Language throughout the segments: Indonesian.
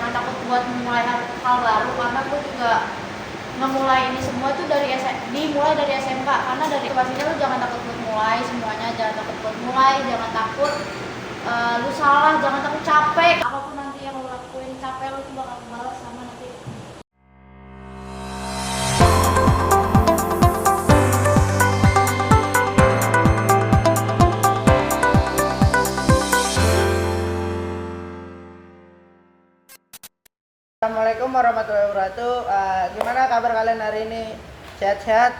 jangan takut buat memulai hal baru, karena gue juga ngemulai ini semua tuh dimulai dari SMK. Karena dari pastinya lu jangan takut buat mulai semuanya, jangan takut buat mulai, jangan takut lu salah, jangan takut capek. Apapun nanti yang lu lakuin, capek lu tuh bakal kebalas sama nanti. Assalamualaikum warahmatullahi wabarakatuh. Gimana kabar kalian hari ini? Sehat-sehat?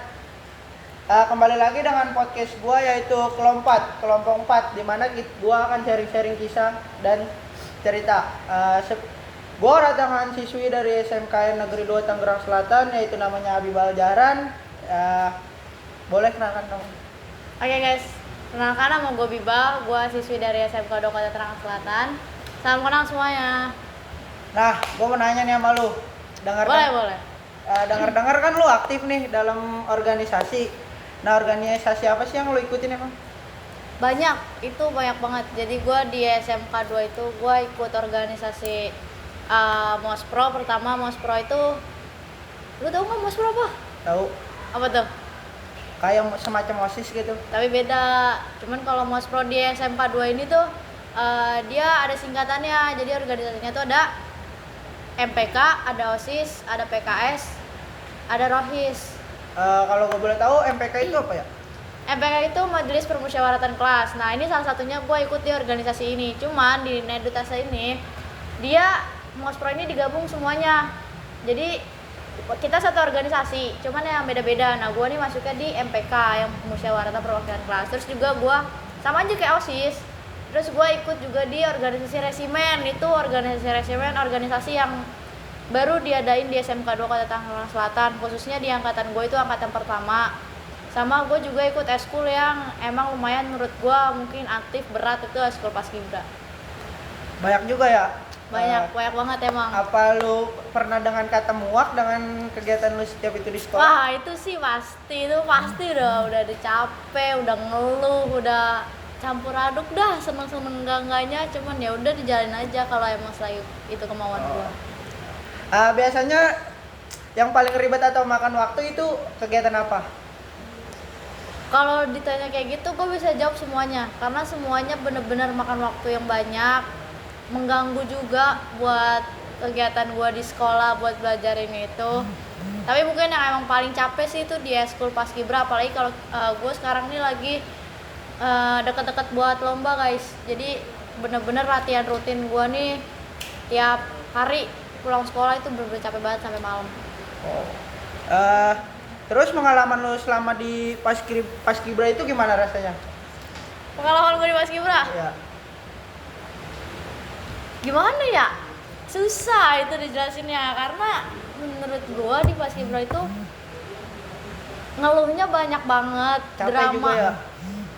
Kembali lagi dengan podcast gua, yaitu kelompok 4, di mana gua akan sharing-sharing kisah dan cerita. Gua kedatangan siswi dari SMKN Negeri 2 Tangerang Selatan, yaitu namanya Habibal Jahran. Boleh kenalkan dong? Oke guys, kenalkan nama gue Biba, gue siswi dari SMK 2 Kota Tangerang Selatan. Salam kenal semuanya. Nah, gua mau nanya nih sama lu. Boleh. Dengar-dengar kan lu aktif nih dalam organisasi. Nah, organisasi apa sih yang lu ikutin emang? Banyak banget. Jadi gue di SMK 2 itu gue ikut organisasi Mospro. Pertama Mospro itu, lu tau nggak Mospro apa? Tahu. Apa tuh? Kayak semacam OSIS gitu. Tapi beda. Cuman kalau Mospro di SMK 2 ini tuh dia ada singkatannya. Jadi organisasinya tuh ada MPK, ada OSIS, ada PKS, ada ROHIS. Kalau gue boleh tahu MPK itu apa ya? MPK itu Majelis Permusyawaratan Kelas. Nah, ini salah satunya gue ikut di organisasi ini. Cuman di Nedutasa ini dia Mospro ini digabung semuanya. Jadi kita satu organisasi, cuman yang beda-beda. Nah, gue nih masuknya di MPK yang Musyawaratan Perwakilan Kelas. Terus juga gue sama aja kayak OSIS. Terus gue ikut juga di organisasi resimen. Itu organisasi resimen, organisasi yang baru diadain di SMK 2 Kota Tangerang Selatan, khususnya di angkatan gue itu angkatan pertama. Sama gue juga ikut eskul yang emang lumayan menurut gue mungkin aktif berat, itu eskul Paskibra. Banyak juga ya? Banyak banget emang. Apa lu pernah dengan kata muak dengan kegiatan lu setiap itu di sekolah? Wah, itu sih pasti udah capek, udah ngeluh, udah campur aduk dah, seneng-seneng enggaknya, cuman ya udah dijalin aja kalau emang selagi itu kemauan gue. Biasanya yang paling ribet atau makan waktu itu kegiatan apa? Kalau ditanya kayak gitu, gue bisa jawab semuanya, karena semuanya bener-bener makan waktu yang banyak, mengganggu juga buat kegiatan gue di sekolah, buat belajar ini itu. Tapi mungkin yang emang paling capek sih itu di eskul Paskibra, apalagi kalau gue sekarang nih lagi deket-deket buat lomba guys. Jadi bener-bener latihan rutin gue nih tiap hari pulang sekolah itu bener-bener capek banget sampai malam. Terus pengalaman lu selama di Paskibra itu gimana rasanya? Pengalaman gue di Paskibra? Iya. Gimana ya? Susah itu dijelasinnya, karena menurut gue di Paskibra itu ngeluhnya banyak banget, Capek drama juga ya?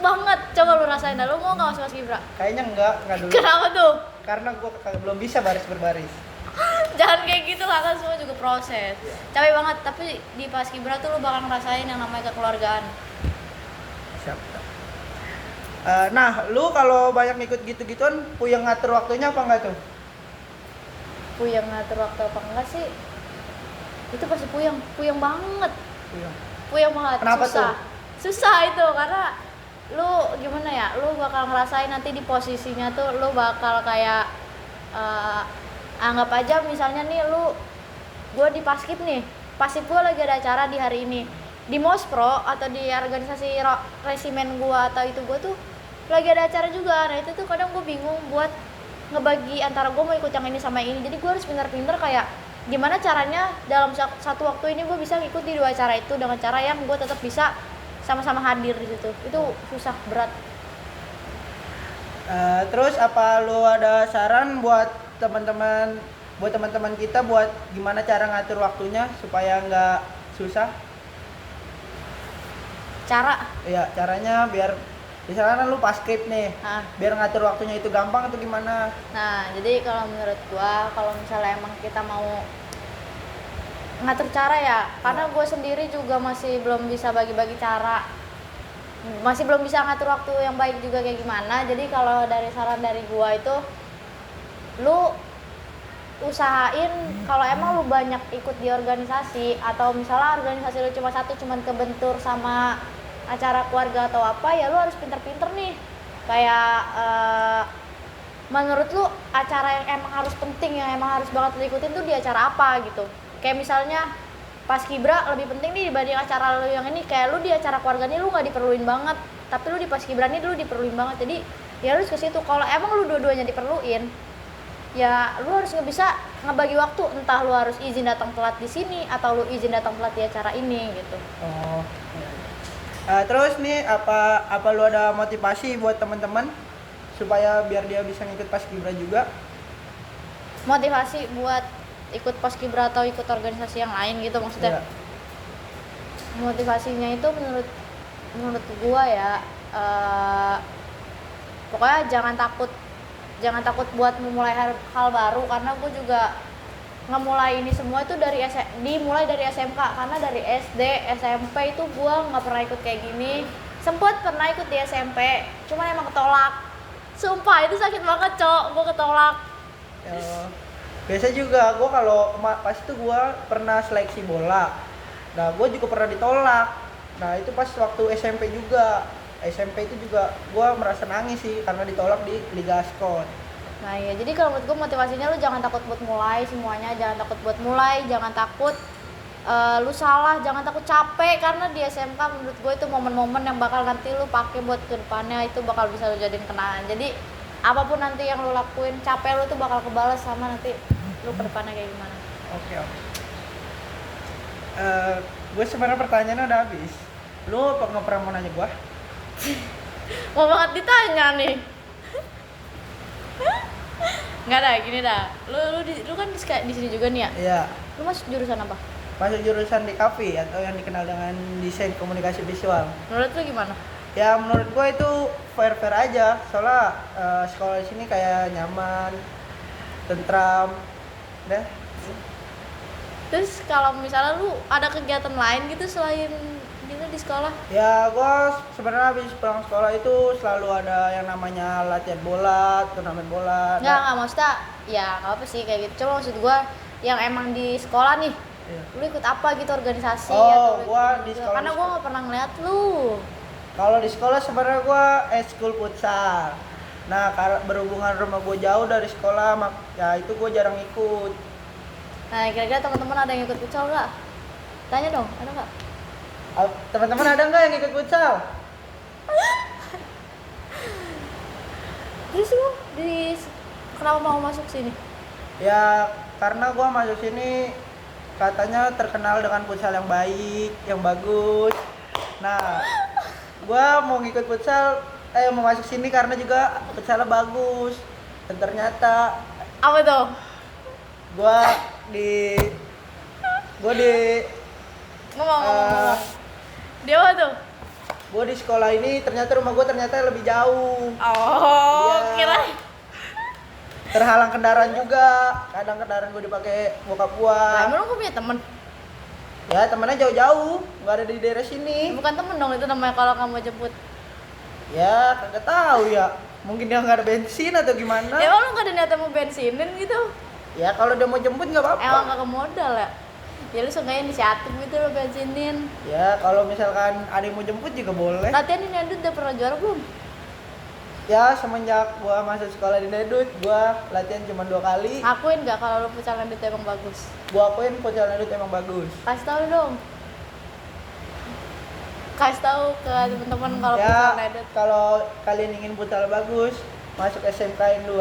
banget. Coba lu rasain dah, lu mau gak masuk Paskibra? Kayaknya enggak dulu. Kenapa tuh? Karena gua belum bisa baris berbaris. Jangan kayak gitu lah, kan semua juga proses. Capek banget, tapi di Paskibra tuh lu bakal ngerasain yang namanya kekeluargaan. Siap. Nah, lu kalau banyak ngikut gitu-gituan, puyeng ngatur waktunya apa enggak tuh? Puyeng ngatur waktu apa enggak sih? Itu pasti puyeng banget. Puyeng banget. Kenapa susah. tuh? Susah itu karena lu gimana ya? Lu bakal ngerasain nanti di posisinya tuh lu bakal kayak anggap aja misalnya nih gue di Paskib nih. Paskib gue lagi ada acara di hari ini. Di Mospro atau di organisasi resimen gue atau itu gue tuh lagi ada acara juga. Nah, itu tuh kadang gue bingung buat ngebagi antara gue mau ikut yang ini sama ini. Jadi gue harus pintar-pintar kayak gimana caranya dalam satu waktu ini gue bisa ikut di dua acara itu dengan cara yang gue tetap bisa sama-sama hadir di situ. Itu susah, berat. Terus apa lu ada saran buat teman-teman kita buat gimana cara ngatur waktunya supaya nggak susah? Iya, caranya biar misalnya lu Paskib nih, biar ngatur waktunya itu gampang atau gimana? Nah, jadi kalau menurut gua, kalau misalnya emang kita mau ngatur cara ya, karena gue sendiri juga masih belum bisa bagi-bagi cara, masih belum bisa ngatur waktu yang baik juga kayak gimana. Jadi kalau dari saran dari gua itu, lu usahain kalau emang lu banyak ikut di organisasi atau misalnya organisasi lu cuma satu cuman kebentur sama acara keluarga atau apa, ya lu harus pinter-pinter nih kayak menurut lu acara yang emang harus penting, yang emang harus banget lu ikutin tuh di acara apa gitu. Kayak misalnya Paskibra lebih penting nih dibanding acara lu yang ini. Kayak lu di acara keluarga nih lu nggak diperluin banget, tapi lu di Paskibra nih lu diperluin banget. Jadi ya lu harus ke situ. Kalau emang lu dua-duanya diperluin, ya lu harus bisa ngebagi waktu, entah lu harus izin datang telat di sini atau lu izin datang telat di acara ini gitu. Oh. Terus nih apa lu ada motivasi buat teman-teman supaya biar dia bisa ngikut Paskibra juga? Motivasi buat ikut Paskibra atau ikut organisasi yang lain gitu maksudnya? Ya. Motivasinya itu menurut gua ya pokoknya jangan takut buat memulai hal baru, karena gua juga ngemulai ini semua itu dimulai dari SMK, karena dari SD SMP itu gua nggak pernah ikut kayak gini. Sempet pernah ikut di SMP, cuman emang ketolak. Sumpah itu sakit banget, Cok. Gua ketolak. Biasa juga gue kalau pas itu gue pernah seleksi bola. Nah gue juga pernah ditolak. Nah itu pas waktu SMP juga. SMP itu juga gue merasa nangis sih karena ditolak di Liga Askon. Nah ya, jadi kalau menurut gue motivasinya lu jangan takut buat mulai semuanya, jangan takut buat mulai, jangan takut lu salah, jangan takut capek, karena di SMK menurut gue itu momen-momen yang bakal nanti lu pakai buat kedepannya, itu bakal bisa lu jadiin kenangan. Jadi apapun nanti yang lu lakuin, capek lu tuh bakal kebalas sama nanti lu kedepannya kayak gimana. Oke. Gue sebenarnya pertanyaannya udah habis. Lu nggak pernah mau nanya gue? Mau banget ditanya nih. Nggak ada, gini dah. Lu kan di sini juga nih ya? Iya. Lu masuk jurusan apa? Masuk jurusan DKV atau yang dikenal dengan desain komunikasi visual. Menurut lu gimana? Ya menurut gue itu fair aja. Soalnya sekolah di sini kayak nyaman, tentram, deh. Terus kalau misalnya lu ada kegiatan lain gitu selain gitu di sekolah? Ya gue sebenarnya habis pulang sekolah itu selalu ada yang namanya latihan bola, turnamen bola. Nggak maksudnya ya nggak apa sih kayak gitu. Cuma maksud gue yang emang di sekolah nih, Iya. lu ikut apa gitu organisasi Oh, atau gua gitu? di sekolah. Karena gue nggak pernah ngeliat lu. Kalau di sekolah sebenarnya gue eskul futsal. Nah berhubungan rumah gue jauh dari sekolah, ya itu gue jarang ikut. Nah kira-kira teman-teman ada yang ikut futsal nggak? Tanya dong, ada nggak? Teman-teman ada nggak yang ikut futsal? Terus lu kenapa mau masuk sini? Ya karena gue masuk sini katanya terkenal dengan futsal yang baik, yang bagus. Nah gue mau ngikut futsal, mau masuk sini karena juga futsalnya bagus. Dan ternyata Apa tuh? gue di Ngomong. Dia apa tuh? gue di sekolah ini ternyata rumah gue ternyata lebih jauh. Oh, Iya. kira. Terhalang kendaraan juga, kadang kendaraan gue dipakai bokap gue. Lah, emang lu punya temen? Ya temennya jauh-jauh, nggak ada di daerah sini. Bukan temen dong itu namanya kalau kamu jemput. Ya kagak tahu ya, mungkin dia nggak ada bensin atau gimana. Emang lu gak ada niatan mau bensinin gitu? Ya kalau dia mau jemput nggak apa-apa. Emang gak modal ya? Ya lu seenggaknya inisiatif gitu lo bensinin. Ya kalau misalkan ada yang mau jemput juga boleh. Latihan di Nedut udah pernah juara belum? Ya semenjak gua masuk sekolah di Nedut, gua latihan cuma 2 kali. Akuin gak kalau lu futsal Nedut emang bagus? Gua akuin futsal Nedut emang bagus. Kasih tau dong. Kasih tahu ke teman-teman kalau Ya futsal Nedut. kalau kalian ingin futsal bagus, masuk SMK yang 2.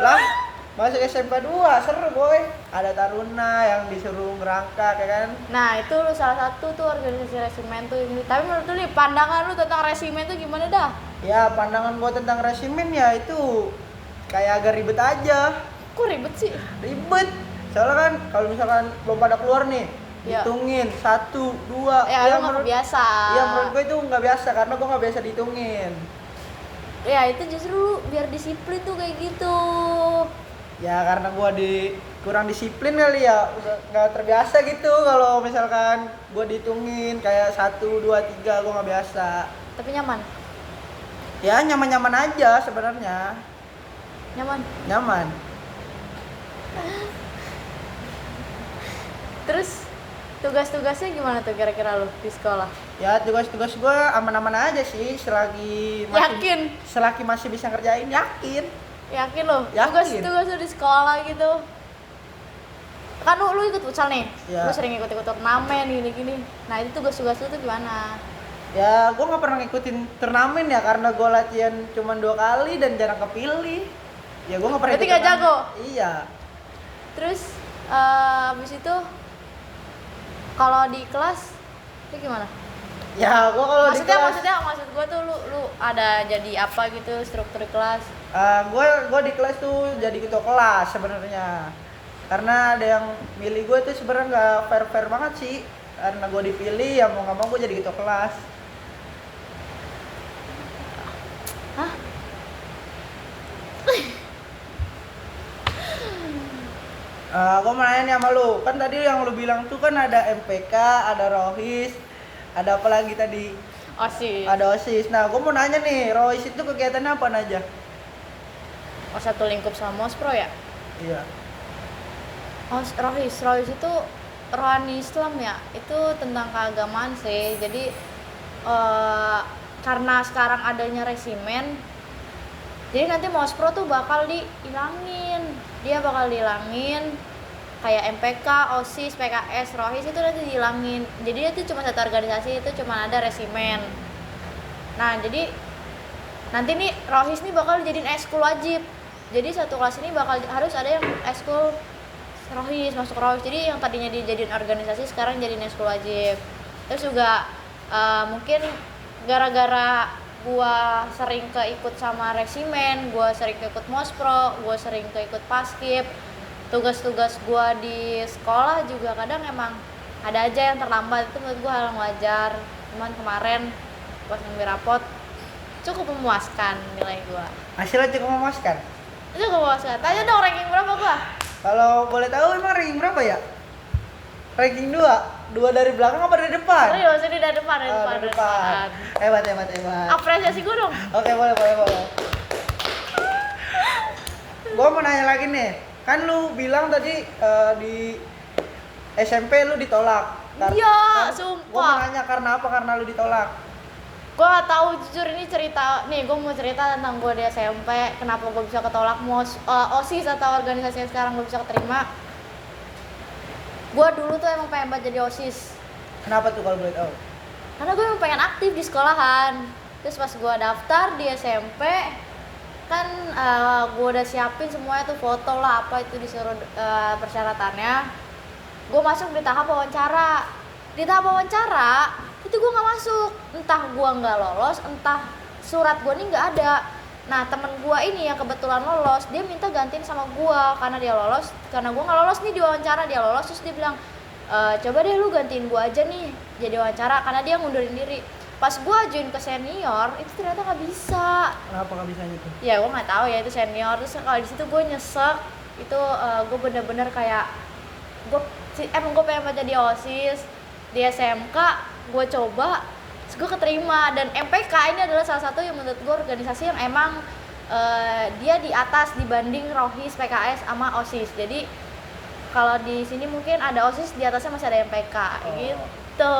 Lah masuk SMK 2 seru boy, ada taruna yang disuruh ngerangkak ya kan. Nah itu lu salah satu tuh organisasi resimen tuh ini. Tapi menurut lu nih pandangan lu tentang resimen tuh gimana dah? Ya pandangan gua tentang resimen ya itu kayak agak ribet aja. Kok ribet sih? Ribet soalnya kan kalau misalkan belum pada keluar nih, Ya. hitungin 1, 2. Ya lu gak biasa. Ya menurut gua itu nggak biasa karena gua nggak biasa dihitungin. Ya itu justru lu biar disiplin tuh kayak gitu. Ya karena gua kurang disiplin kali ya, udah nggak terbiasa gitu kalau misalkan gua dihitungin kayak 1, 2, 3 gua nggak biasa. Tapi nyaman. Ya nyaman-nyaman aja sebenarnya. Nyaman. Nyaman. Terus tugas-tugasnya gimana tuh kira-kira lu di sekolah? Ya tugas-tugas gue aman-aman aja sih Yakin? selagi masih bisa ngerjain, yakin. Yakin lo? Yakin. Tugas lu di sekolah gitu. Kan lu ikut futsal nih, Ya. lu sering ikut-ikut turnamen gini-gini. Nah itu tugas-tugas lu tuh gimana? Ya gue nggak pernah ngikutin turnamen ya karena gue latihan cuma 2 kali dan jarang kepilih. Ya gue nggak pernah. Berarti ikut nggak turnamen. jago? Iya. Terus abis itu kalau di kelas itu gimana? Ya gue kalau di kelas. Maksud gue tuh lu ada jadi apa gitu struktur kelas? Gue di kelas tuh jadi ketua kelas sebenarnya. Karena ada yang milih gue tuh sebenarnya nggak fair banget sih. Karena gue dipilih ya mau nggak mau gue jadi ketua kelas. Hah? Gue mau nanya nih sama lu, kan tadi yang lu bilang tuh kan ada MPK, ada Rohis, ada apa lagi tadi? OSIS. Ada OSIS. Nah, gue mau nanya nih, Rohis itu kegiatannya apa aja? Oh, satu lingkup sama Mospro ya? Iya. Rohis itu rohani Islam ya, itu tentang keagamaan sih. Jadi karena sekarang adanya resimen, jadi nanti Mospro tuh bakal dihilangin. Dia bakal dihilangin kayak MPK, OSIS, PKS, Rohis itu nanti dihilangin. Jadi itu cuma satu organisasi, itu cuma ada resimen. Nah, jadi nanti nih Rohis nih bakal dijadiin ekskul wajib. Jadi satu kelas ini bakal harus ada yang ekskul Rohis, masuk Rohis. Jadi yang tadinya dijadiin organisasi sekarang jadiin ekskul wajib. Terus juga mungkin gara-gara gua sering keikut sama resimen, gua sering keikut Mospro, gua sering keikut Paskib. Tugas-tugas gua di sekolah juga kadang emang ada aja yang terlambat, itu menurut gua hal yang wajar. Cuman kemarin pas ngambil rapot cukup memuaskan nilai gua. Hasilnya cukup memuaskan. Cukup memuaskan. Tanya dong ranking berapa gua? Kalau boleh tahu emang ranking berapa ya? Ranking 2. 2 dari belakang apa dari depan? Serius, ini dari depan, Dari depan. Hebat. Apresiasi gua dong. Oke, boleh. Gua mau nanya lagi nih. Kan lu bilang tadi di SMP lu ditolak. Iya, Gua sumpah. mau nanya karena apa? Karena lu ditolak. Gue gak tahu jujur, ini cerita nih, gue mau cerita tentang gue di SMP, kenapa gue bisa ketolak OSIS atau organisasi yang sekarang gue bisa keterima. Gue dulu tuh emang pengen banget jadi OSIS, Kenapa tuh kalau boleh tahu? karena gue emang pengen aktif di sekolahan. Terus pas gue daftar di SMP kan gue udah siapin semuanya tuh, foto lah apa itu disuruh persyaratannya. Gue masuk di tahap wawancara. Di tahap wawancara itu gue nggak masuk, entah gue nggak lolos, entah surat gue nih nggak ada. Nah temen gue ini yang kebetulan lolos, dia minta gantiin sama gue karena dia lolos, karena gue nggak lolos nih di wawancara, dia lolos. Terus dia bilang coba deh lu gantiin gue aja nih jadi wawancara, karena dia ngundurin diri. Pas gue ajuin ke senior itu ternyata nggak bisa. Kenapa nggak bisa gitu? Ya gue nggak tahu ya itu senior. Terus kalau di situ gue nyesek, itu gue bener-bener kayak emang gue pengen banget jadi OSIS di SMK. Gue coba, terus gue keterima. Dan MPK ini adalah salah satu yang menurut gue organisasi yang emang dia di atas dibanding Rohis, PKS sama OSIS. Jadi kalau di sini mungkin ada OSIS, di atasnya masih ada MPK gitu.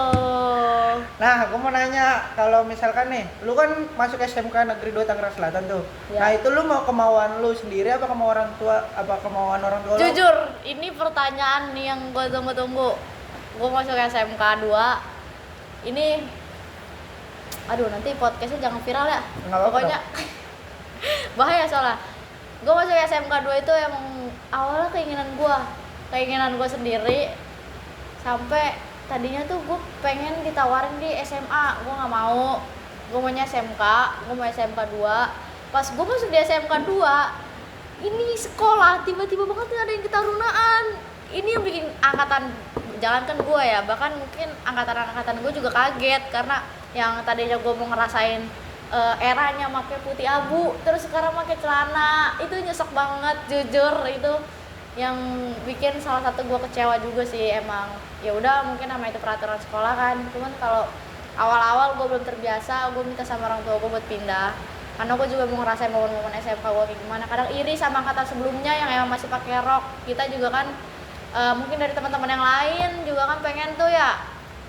Nah, gue mau nanya, kalau misalkan nih, lu kan masuk SMK Negeri 2 Tangerang Selatan tuh. Ya. Nah, itu lu mau kemauan lu sendiri apa kemauan orang tua, apa kemauan orang tua lu? Jujur, ini pertanyaan nih yang gue tunggu-tunggu. Gue masuk SMK 2. Ini aduh, nanti podcastnya jangan viral ya. Nggak apa-apa. Pokoknya bahaya soalnya. Gue masuk SMK 2 itu emang awalnya keinginan gue sendiri. Sampai tadinya tuh gue pengen ditawarin di SMA, gue nggak mau. Gue maunya SMK, gue mau SMK 2. Pas gue masuk di SMK 2, ini sekolah tiba-tiba banget ada yang ketarunaan. Ini yang bikin angkatan, jangankan gue ya, bahkan mungkin angkatan gue juga kaget. Karena yang tadinya gue mau ngerasain eranya pakai putih abu, terus sekarang pakai celana, itu nyesek banget jujur. Itu yang bikin salah satu gue kecewa juga sih. Emang ya udah, mungkin nama itu peraturan sekolah kan. Cuman kalau awal-awal gue belum terbiasa, gue minta sama orang tua gue buat pindah. karena gue juga mau ngerasain momen-momen SMK gue kayak gimana. Kadang iri sama angkatan sebelumnya yang emang masih pakai rok. Kita juga kan mungkin dari teman-teman yang lain juga kan pengen tuh ya,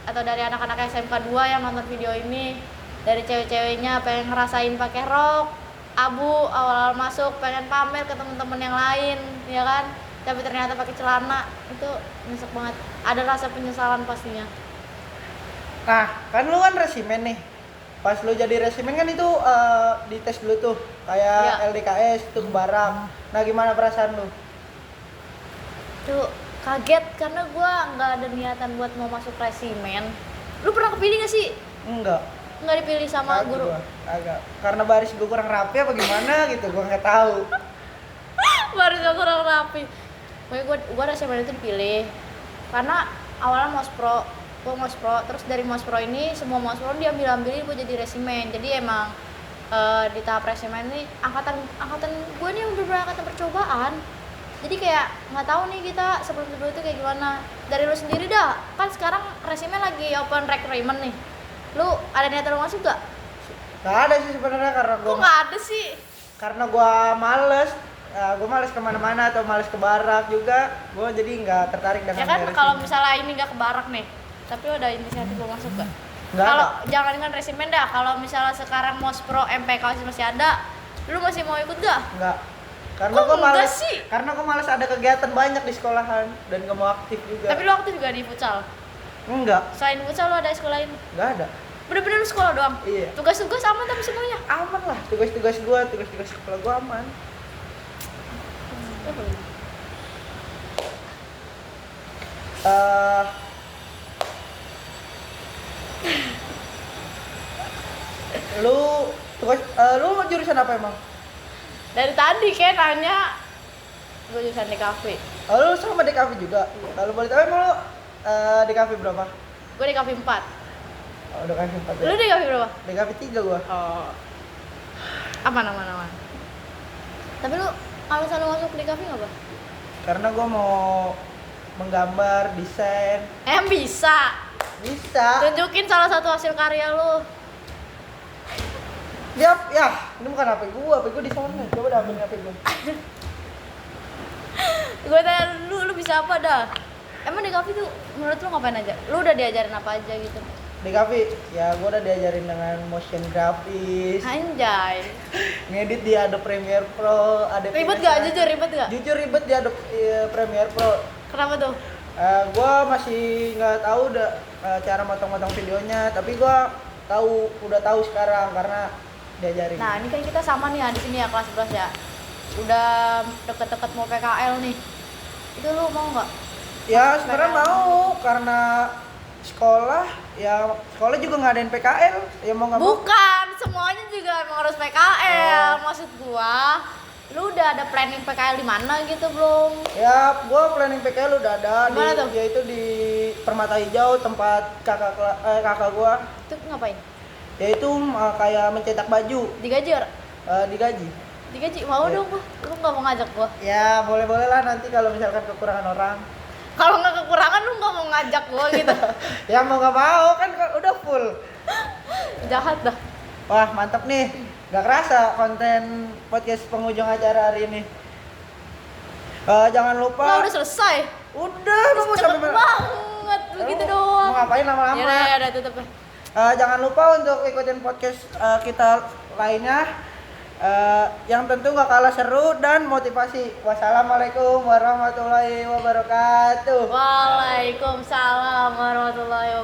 atau dari anak-anak SMK 2 yang nonton video ini, dari cewek-ceweknya pengen ngerasain pakai rok abu awal-awal masuk, pengen pamer ke teman-teman yang lain ya kan, tapi ternyata pakai celana. Itu nyesek banget, ada rasa penyesalan pastinya. Nah, kan lu kan resimen nih. Pas lu jadi resimen kan itu dites dulu tuh kayak LDKS tuh barang. Nah, gimana perasaan lu? Tuh kaget karena gue nggak ada niatan buat mau masuk resimen. Lu pernah kepilih gak sih? Enggak. Nggak dipilih sama guru? Agak. Karena baris gue kurang rapi apa gimana gitu, gue nggak tahu. Barisnya kurang rapi. Pokoknya gue resimen itu dipilih karena awalnya mospro, gue mospro, terus dari mospro ini semua mospro diambil-ambilin gue jadi resimen. Jadi emang di tahap resimen ini angkatan gue nih udah angkatan percobaan. Jadi kayak nggak tahu nih kita sebelum itu kayak gimana. Dari lu sendiri dah, kan sekarang resimen lagi open recruitment nih. Lu ada niatan lu masuk gak? Gak ada sih sebenarnya, karena gue Kok nggak ada sih? karena gue males kemana-mana atau males ke barak juga, gue jadi nggak tertarik dengan Ya kan resimen. kalau misalnya ini nggak ke barak nih, tapi lu ada inisiatif mau masuk gak? Nggak Kalau ada. jangan dengan resimen dah, kalau misalnya sekarang mospro MPK masih ada, lu masih mau ikut gak? Nggak. Karena Kok gue enggak males. sih? Karena gue males ada kegiatan banyak di sekolahan dan gak mau aktif juga. Tapi lu waktu juga di futsal. Enggak. Selain futsal lu ada sekolah lain? Nggak ada. Bener-bener lu sekolah doang? Iya. Tugas-tugas aman tapi semuanya? Aman lah, tugas-tugas sekolah gue aman. Eh lu jurusan apa emang? Dari tadi kayak nanya gue jurusan DKV. Oh, lu sama DKV juga? Kalau boleh tahu emang lu DKV berapa? Gue DKV 4. Oh, DKV 4 ya? Lu DKV berapa? DKV 3 gua. Oh. Aman. Tapi lu alasan lu masuk DKV apa? Karena gua mau menggambar, desain. Bisa. Bisa. Tunjukin salah satu hasil karya lu. Ya, ini bukan HP gua di sana. Coba dah ambil HP gua. Gue tanya lu bisa apa dah? Emang di kafe tuh menurut lu ngapain aja? Lu udah diajarin apa aja gitu? DKV, ya gua udah diajarin dengan motion grafis, Anjay. ngedit di Adobe Premiere Pro, Ribet gak? Jujur ribet gak? Jujur ribet di Adobe Premiere Pro. Kenapa tuh? Gua masih nggak tahu cara motong-motong videonya, tapi gua udah tahu sekarang karena diajarin. Nah, ini kan kita sama nih ya di sini ya kelas 11 ya. Udah deket-deket mau PKL nih. Itu lu mau nggak? Ya sebenarnya mau, karena sekolah juga ngadain PKL, ya mau nggak mau. Bukan, semuanya juga emang harus PKL. Maksud gua, lu udah ada planning PKL di mana gitu belum? Ya, gua planning PKL udah ada. Dimana tuh? Yaitu di Permata Hijau, tempat kakak gua. Itu ngapain? Yaitu kayak mencetak baju, Digaji? digaji. Digaji? Mau Iya. dong gua. Lu nggak mau ngajak gua? Ya boleh lah nanti kalau misalkan kekurangan orang. Kalau nggak kekurangan lu nggak mau ngajak gua gitu. Ya mau nggak mau kan udah full. Jahat dah. Wah mantap nih, gak kerasa konten podcast penghujung acara hari ini. Jangan lupa. Lah udah selesai. Udah, lu mau Cepet sampai banget begitu doang. Mau ngapain lama-lama? Ya udah tutup ya. Jangan lupa untuk ikutin podcast kita lainnya. Yang tentu gak kalah seru dan motivasi. Wassalamualaikum warahmatullahi wabarakatuh. Waalaikumsalam warahmatullahi